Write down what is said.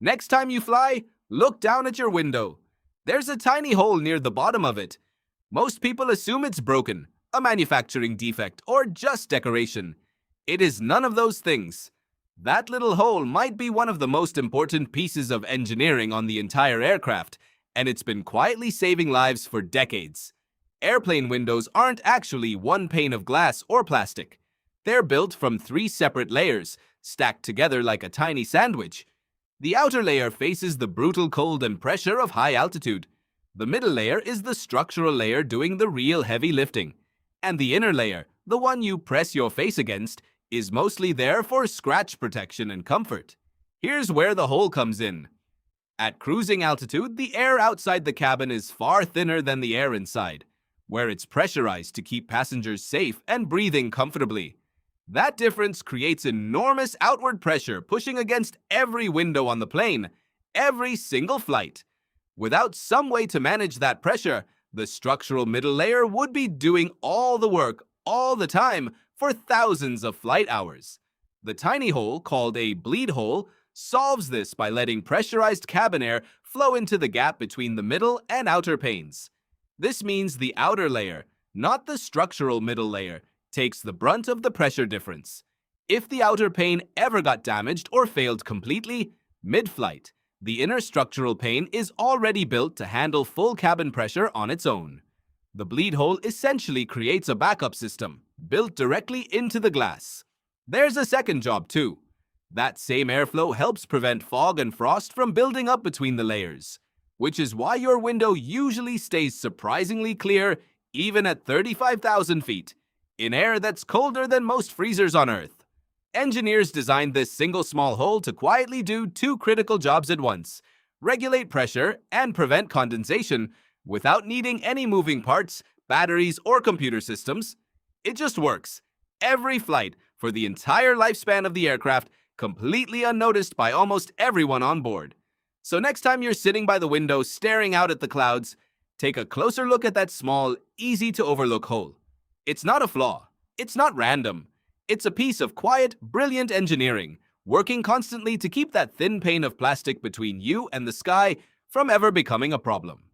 Next time you fly, look down at your window. There's a tiny hole near the bottom of it. Most people assume it's broken, a manufacturing defect, or just decoration. It is none of those things. That little hole might be one of the most important pieces of engineering on the entire aircraft, and it's been quietly saving lives for decades. Airplane windows aren't actually one pane of glass or plastic. They're built from 3 separate layers, stacked together like a tiny sandwich. The outer layer faces the brutal cold and pressure of high altitude. The middle layer is the structural layer doing the real heavy lifting. And the inner layer, the one you press your face against, is mostly there for scratch protection and comfort. Here's where the hole comes in. At cruising altitude, the air outside the cabin is far thinner than the air inside, where it's pressurized to keep passengers safe and breathing comfortably. That difference creates enormous outward pressure pushing against every window on the plane, every single flight. Without some way to manage that pressure, the structural middle layer would be doing all the work all the time for thousands of flight hours. The tiny hole, called a bleed hole, solves this by letting pressurized cabin air flow into the gap between the middle and outer panes. This means the outer layer, not the structural middle layer, takes the brunt of the pressure difference. If the outer pane ever got damaged or failed completely, mid-flight, the inner structural pane is already built to handle full cabin pressure on its own. The bleed hole essentially creates a backup system, built directly into the glass. There's a second job too. That same airflow helps prevent fog and frost from building up between the layers, which is why your window usually stays surprisingly clear even at 35,000 feet, in air that's colder than most freezers on Earth. Engineers designed this single small hole to quietly do 2 critical jobs at once: regulate pressure and prevent condensation without needing any moving parts, batteries, or computer systems. It just works. Every flight, for the entire lifespan of the aircraft, completely unnoticed by almost everyone on board. So next time you're sitting by the window staring out at the clouds, take a closer look at that small, easy-to-overlook hole. It's not a flaw. It's not random. It's a piece of quiet, brilliant engineering, working constantly to keep that thin pane of plastic between you and the sky from ever becoming a problem.